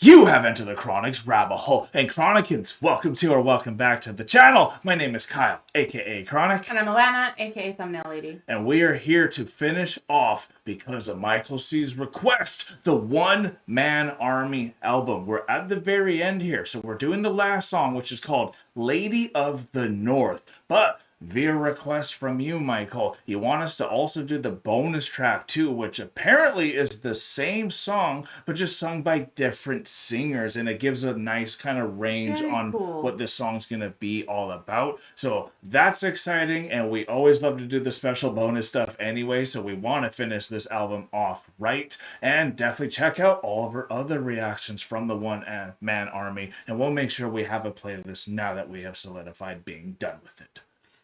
You have entered the Chronic's rabbit hole. And Chronicans, welcome to or welcome back to the channel. My name is Kyle, aka Chronic. And I'm Alana, aka Thumbnail Lady. And we are here to finish off, because of Michael C's request, the One Man Army album. We're at the very end here, so we're doing the last song, which is called Lady of the North. But via request from you, Michael, you want us to also do the bonus track too, which apparently is the same song, but just sung by different singers, and it gives a nice kind of range on what this song's gonna be all about. So that's exciting, and we always love to do the special bonus stuff anyway, so we want to finish this album off right. And definitely check out all of our other reactions from the One Man Army, and we'll make sure we have a playlist now that we have solidified being done with it.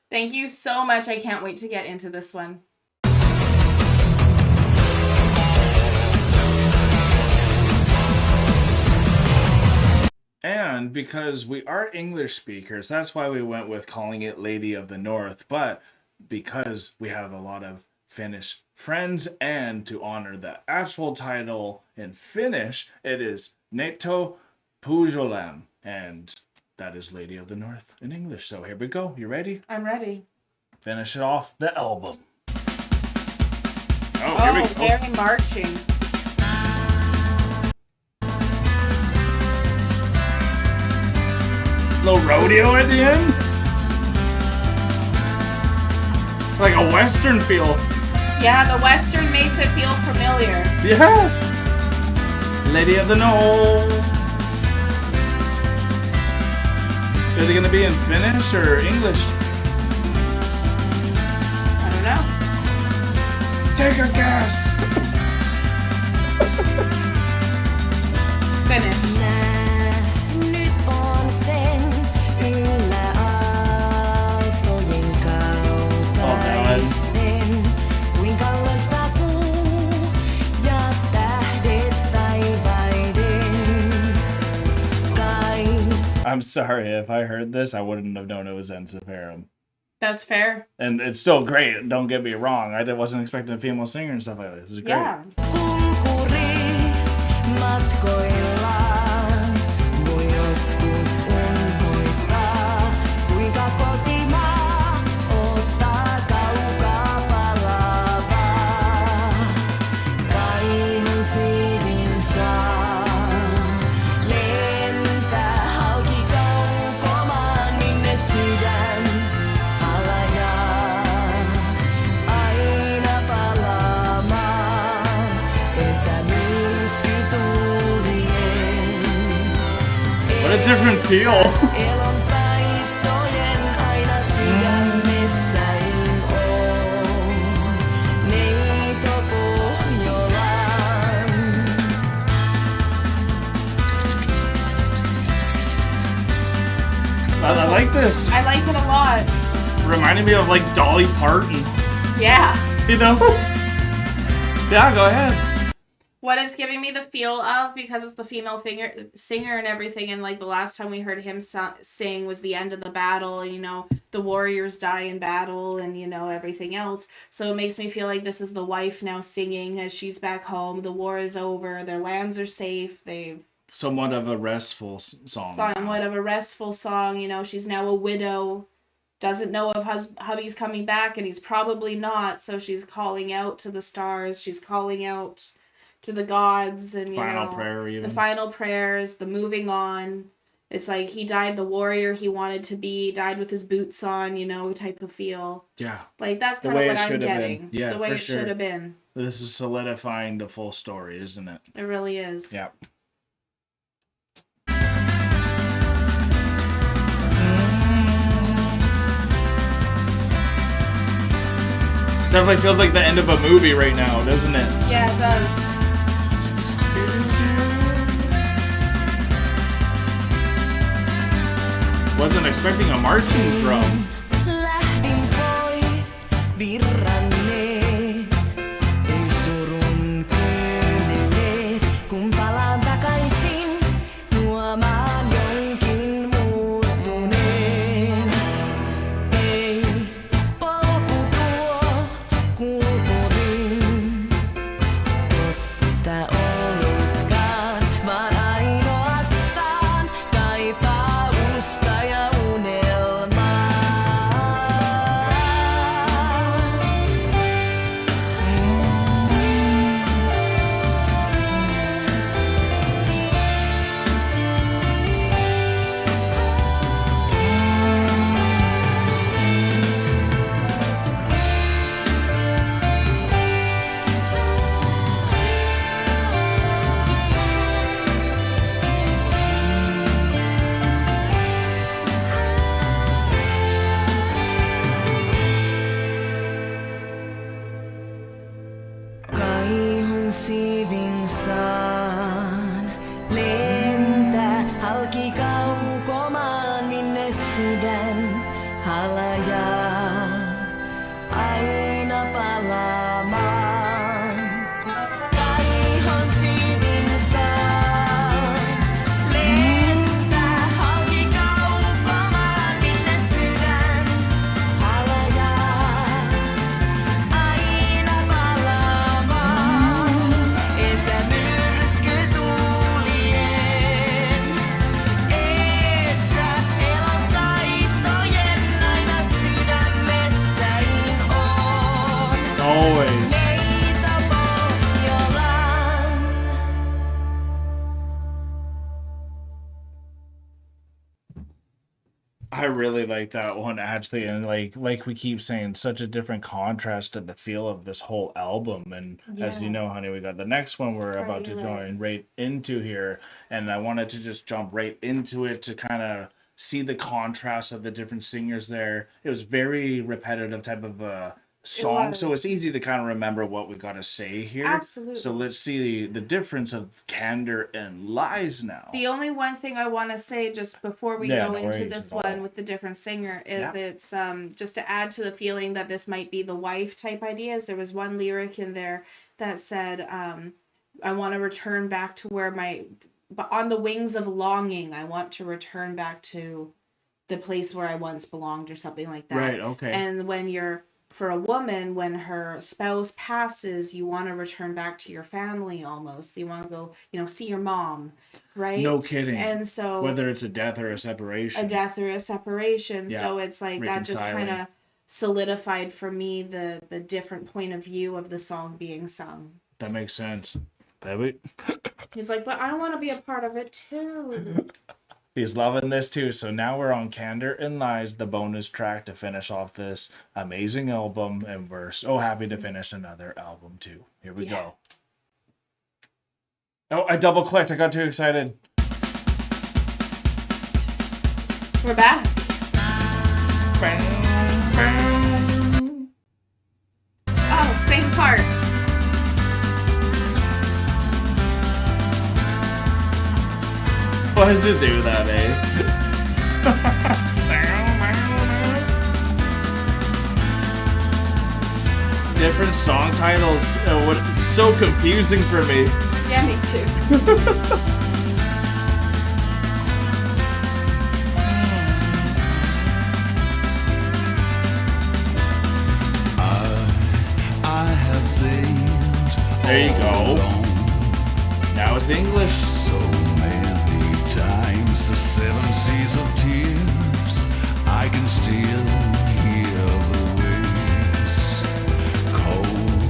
Thank you so much. I can't wait to get into this one. And because we are English speakers, that's why we went with calling it Lady of the North. But because we have a lot of Finnish friends, and to honor the actual title in Finnish, it is Neito Pujolam. And that is Lady of the North in English. So here we go. You ready? I'm ready. Finish it off the album. Oh, here we go. Very marching. Little rodeo at the end? Like a Western feel. Yeah, the Western makes it feel familiar. Yeah. Lady of the North. Is it going to be in Finnish or English? I don't know. Take a guess. Finnish. Oh, man. I'm sorry, if I heard this, I wouldn't have known it was Ensiferum. That's fair. And it's still great, don't get me wrong. I wasn't expecting a female singer and stuff like this. This is great. Yeah. What a different feel. I like this. I like it a lot. Reminding me of like Dolly Parton. Yeah. You know? Yeah, go ahead. What it's giving me the feel of, because it's the female singer and everything, and like the last time we heard him sing was the end of the battle, and you know, the warriors die in battle, and you know, everything else. So it makes me feel like this is the wife now singing as she's back home. The war is over. Their lands are safe. They've somewhat of a restful song. Somewhat of a restful song. You know, she's now a widow. Doesn't know if hubby's coming back, and he's probably not. So she's calling out to the stars. She's calling out to the gods, and you final know, prayer, even. The final prayers, the moving on. It's like he died the warrior he wanted to be, died with his boots on, you know, type of feel. Yeah. Like that's kind of what I'm getting. Yeah, the way it sure. should have been. This is solidifying the full story, isn't it? It really is. Yeah. Definitely feels like the end of a movie right now, doesn't it? Yeah, it does. Wasn't expecting a marching drum. Halki kaukomaan minne sydän halajaa aina palaamaan. Kaihon siivin saa lentää halki kaukomaan minne sydän halajaa aina palaamaan. Esä myrsky tuulien eessä elon taistojen aina sydämessäin on. Always. Meitä Pohjolaan. I really like that one actually, and like we keep saying, such a different contrast to the feel of this whole album. And as you Yeah. know, honey, we got the next one we're about to Right. join right into here, and I wanted to just jump right into it to kind of see the contrast of the different singers there. It was very repetitive type of song, so was. it's easy to kind of remember what we got to say here. So Absolutely. let's see the difference of Cander and Lies now. The only one thing I want to say just before we Yeah, go no into worries this at all. one with the different singer is Yeah. it's just to add to the feeling that this might be the wife type ideas. There was one lyric in there that said, I want to return back to where but on the wings of longing, I want to return back to the place where I once belonged or something like that. Right, okay. And for a woman, when her spouse passes, you want to return back to your family almost. You want to go, see your mom, right? No kidding. And so Whether it's a death or a separation. a death or a separation. Yeah, So it's like that just reconciling. kind of solidified for me the different point of view of the song being sung. That makes sense. Baby. He's like, but I want to be a part of it too. He's loving this too. So now we're on Cander and Lies, the bonus track to finish off this amazing album. And we're so happy to finish another album too. Here we go. Oh, I double clicked. I got too excited. We're back. Oh, same part. Why does it do that, eh? Different song titles. It's so confusing for me. Yeah, me too. I have saved There you all go. along. Now it's English. So many times, the 7 seas of tears, I can still hear the waves. Cold,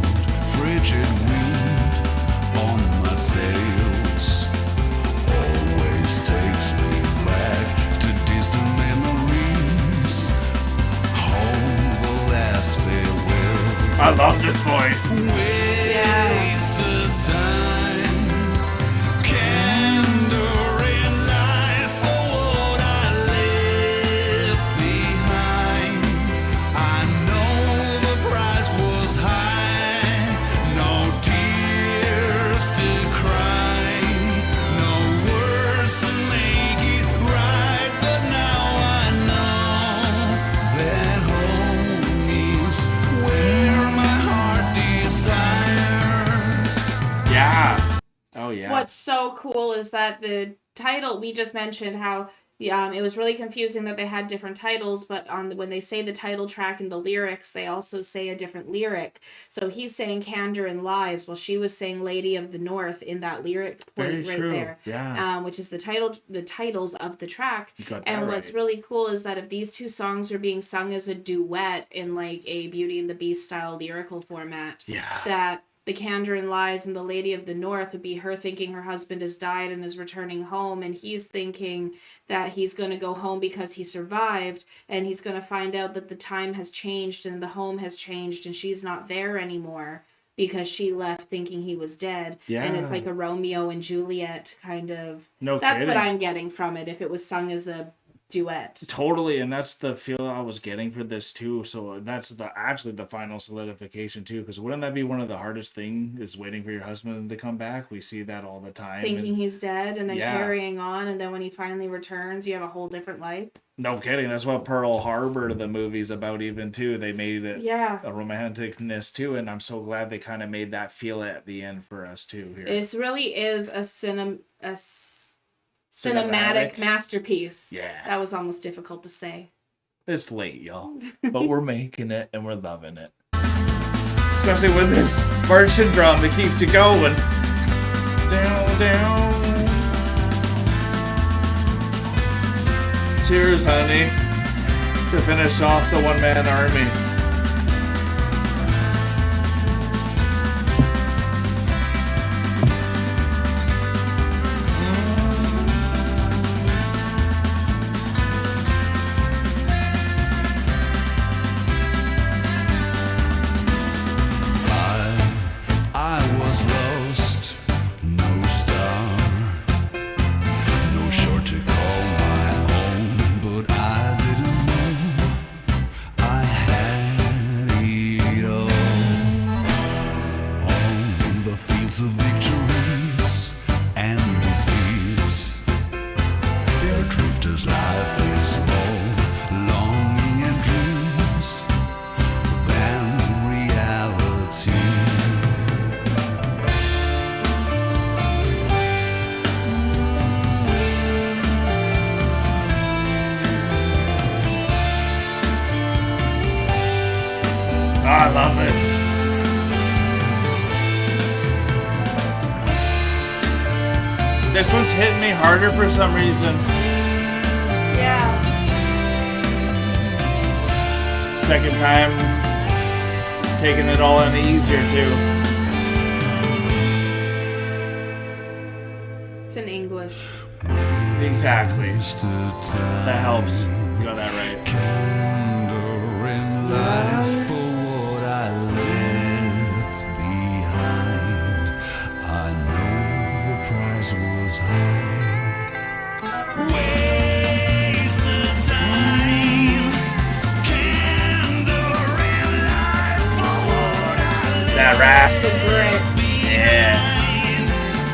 frigid wind on my sails always takes me back to distant memories. Home, the last farewell. I love this voice. Waste of time, Candour and lies for what I left behind. I know the price was high, no tears to cry, no words to make it right. But now I know that home is where my heart desires. Yeah. Oh, yeah. What's so cool is that the title we just mentioned how it was really confusing that they had different titles, but when they say the title track and the lyrics, they also say a different lyric. So he's saying Cander and Lies, while she was saying Lady of the North in that lyric point Very right true. there. Yeah. Which is the titles of the track. You got that And what's right. really cool is that if these two songs are being sung as a duet in like a Beauty and the Beast style lyrical format, Yeah. that the Cander and Lies and the Lady of the North would be her thinking her husband has died and is returning home, and he's thinking that he's going to go home because he survived, and he's going to find out that the time has changed and the home has changed and she's not there anymore because she left thinking he was dead. And it's Yeah. like a Romeo and Juliet kind of. No That's kidding. what I'm getting from it. If it was sung as a duet. Totally, and that's the feel I was getting for this too. So that's actually the final solidification too. Because wouldn't that be one of the hardest thing is waiting for your husband to come back? We see that all the time. Thinking and he's dead and then Yeah. carrying on, and then when he finally returns, you have a whole different life. No kidding. That's what Pearl Harbor, the movie's about, even too. They made it Yeah. a romanticness too, and I'm so glad they kind of made that feel at the end for us too. Here, It really is a cinematic Cinematic. masterpiece. Yeah. That was almost difficult to say. It's late, y'all, but we're making it and we're loving it. Especially with this marching drum that keeps you going. Down, down. Cheers, honey, to finish off the one-man army. I was lost, no star, no shore to call my own, but I didn't know I had it all. On the fields of victories and defeats, the drifter's life is more longing and dreams than reality. Oh, I love this. This one's hitting me harder for some reason. Yeah. Second time, taking it all in easier too. It's in English. Exactly. That That helps. You got that right. Candour in lies for what I left behind. I know the price was high. Wasted time. Candour in lies for what I left That rasp. The grit. Yeah.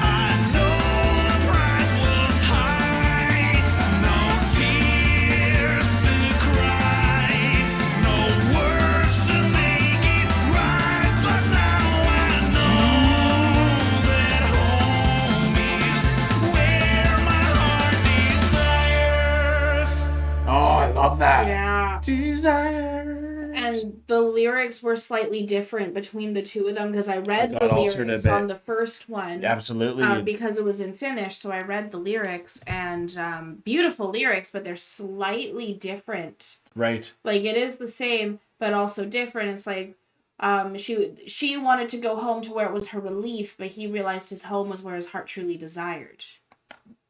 I know the price was high. No tears to cry, no words to make it right. But now I know that home is where my heart desires. Oh, I love that. Yeah. Desire. And the lyrics were slightly different between the two of them because I read Got the altered a lyrics bit. on the first one. Absolutely. Because it was in Finnish, so I read the lyrics and beautiful lyrics, but they're slightly different. Right. Like it is the same, but also different. It's like she wanted to go home to where it was her relief, but he realized his home was where his heart truly desired.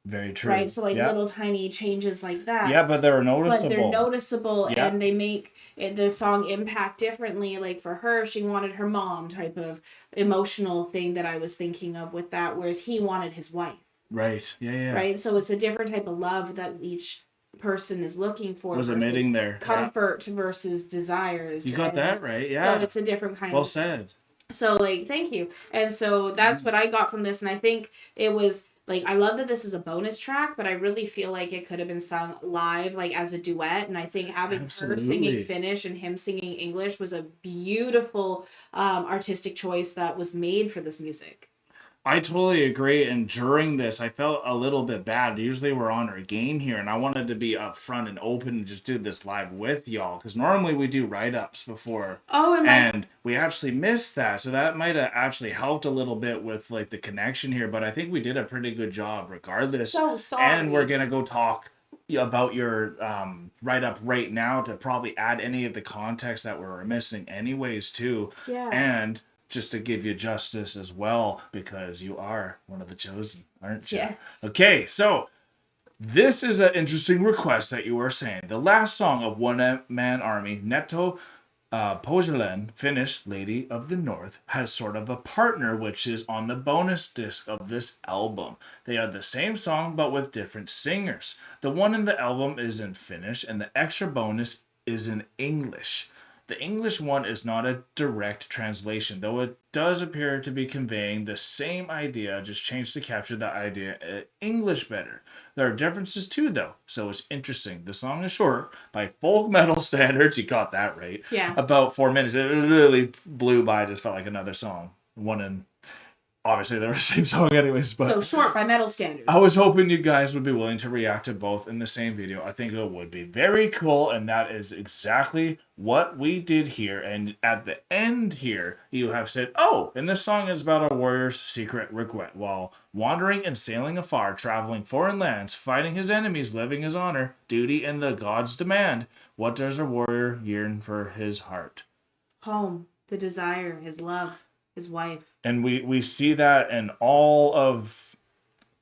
Very true. Right? So like yeah. little tiny changes like that. Yeah, but they're But noticeable. they're noticeable Yeah. and they make the song impact differently. Like for her, she wanted her mom type of emotional thing that I was thinking of with that, whereas he wanted his wife. Right. Yeah, yeah. Right? So it's a different type of love that each person is looking for. Was versus emitting there. Yeah. comfort versus desires. You got and that right. Yeah. So it's a different kind Well of. said. So like, thank you. And so that's what I got from this, and I think it was. Like, I love that this is a bonus track, but I really feel like it could have been sung live, like as a duet. And I think having her Absolutely. singing Finnish and him singing English was a beautiful artistic choice that was made for this music. I totally agree. And during this, I felt a little bit bad. Usually we're on our game here, and I wanted to be upfront and open and just do this live with y'all. Because normally we do write-ups before. Oh, And we actually missed that. So that might have actually helped a little bit with like the connection here. But I think we did a pretty good job regardless. so sorry. And we're going to go talk about your write-up right now to probably add any of the context that we're missing anyways too. Yeah. And just to give you justice as well, because you are one of the chosen, aren't you? Yes. Okay, so this is an interesting request that you were saying. The last song of One Man Army, Netto Pohjolan, Finnish Lady of the North, has sort of a partner, which is on the bonus disc of this album. They are the same song, but with different singers. The one in the album is in Finnish, and the extra bonus is in English. The English one is not a direct translation, though it does appear to be conveying the same idea, just changed to capture the idea in English better. There are differences too, though, so it's interesting. The song is short by folk metal standards. You got that right. Yeah. About 4 minutes. It really blew by. Just felt like another song. One in. Obviously, they were the same song, anyways. But So short by metal standards. I was hoping you guys would be willing to react to both in the same video. I think it would be very cool, and that is exactly what we did here. And at the end here, you have said, oh, and this song is about a warrior's secret regret. While wandering and sailing afar, traveling foreign lands, fighting his enemies, living his honor, duty, and the gods' demand, what does a warrior yearn for his heart? Home, the desire, his love, his wife. And we see that in all of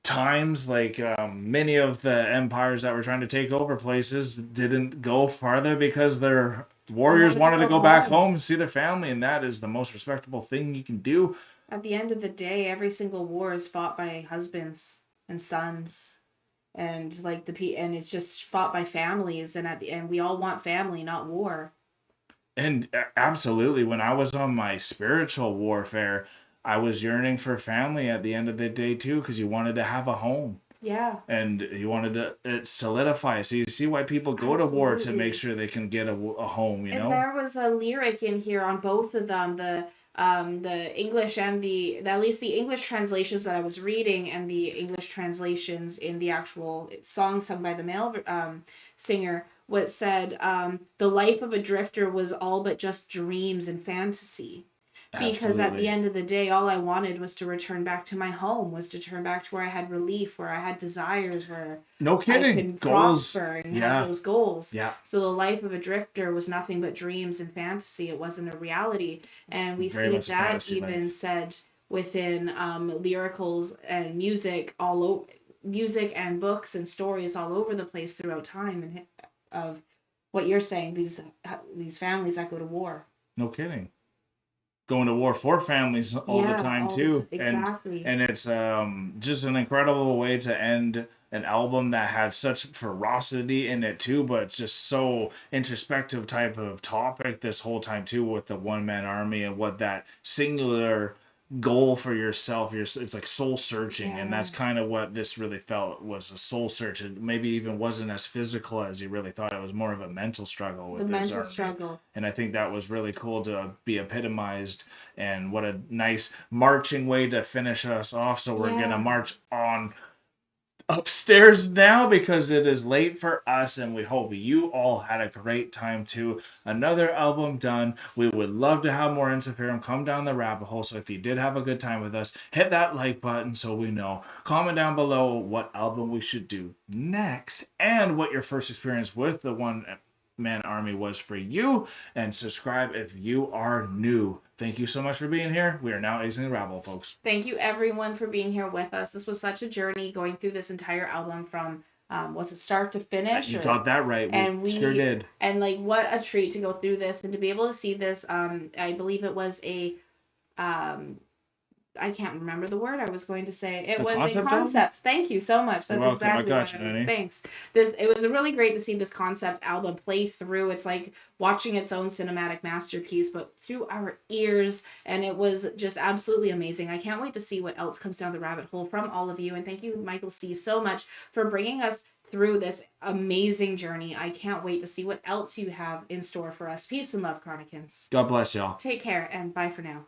times, like many of the empires that were trying to take over places didn't go farther because their warriors wanted to go back home and see their family, and that is the most respectable thing you can do. At the end of the day, every single war is fought by husbands and sons, and like and it's just fought by families. And at the end, we all want family, not war. And absolutely, when I was on my spiritual warfare, I was yearning for family at the end of the day too, because you wanted to have a home. Yeah. And you wanted to solidify. So you see why people go to war, to Absolutely. make sure they can get a home, you And know? there was a lyric in here on both of them, the English and at least the English translations that I was reading, and the English translations in the actual song sung by the male singer, what said, the life of a drifter was all but just dreams and fantasy. Because at the Absolutely. end of the day, all I wanted was to return back to my home, was to turn back to where I had relief, where I had desires, where No I kidding. could Goals. prosper and Yeah. have those goals. Yeah. So the life of a drifter was nothing but dreams and fantasy. It wasn't a reality. And we Very see much a that fantasy even life. said within lyricals and music music and books and stories all over the place throughout time, and of what you're saying, these families that go to war. No kidding. Going to war for families all the time too. Exactly. And it's just an incredible way to end an album that had such ferocity in it too, but it's just so introspective type of topic this whole time too, with the one man army and what that singular goal for yourself, it's like soul searching. And that's kind of what this really felt, was a soul search. It maybe even wasn't as physical as you really thought. It was more of a mental struggle with The this mental army. struggle. And I think that was really cool to be epitomized, and what a nice marching way to finish us off. So we're Yeah. gonna march on upstairs now, because it is late for us, and we hope you all had a great time too. Another album done. We would love to have more Ensiferum come down the rabbit hole. So if you did have a good time with us, hit that like button so we know. Comment down below what album we should do next, and what your first experience with the One Man Army was for you, and subscribe if you are new. Thank you so much for being here. We are now exiting the rabbit hole, folks. Thank you everyone for being here with us. This was such a journey going through this entire album from was it start to finish? You got that right. We sure did. And like, what a treat to go through this and to be able to see this. I believe it was a I can't remember the word I was going to say. It was a concept concept. album? Thank you so much. That's You're welcome. I exactly got what you, it was. Nanny. Thanks. It was really great to see this concept album play through. It's like watching its own cinematic masterpiece, but through our ears, and it was just absolutely amazing. I can't wait to see what else comes down the rabbit hole from all of you. And thank you, Michael C., so much for bringing us through this amazing journey. I can't wait to see what else you have in store for us. Peace and love, Chronicans. God bless y'all. Take care, and bye for now.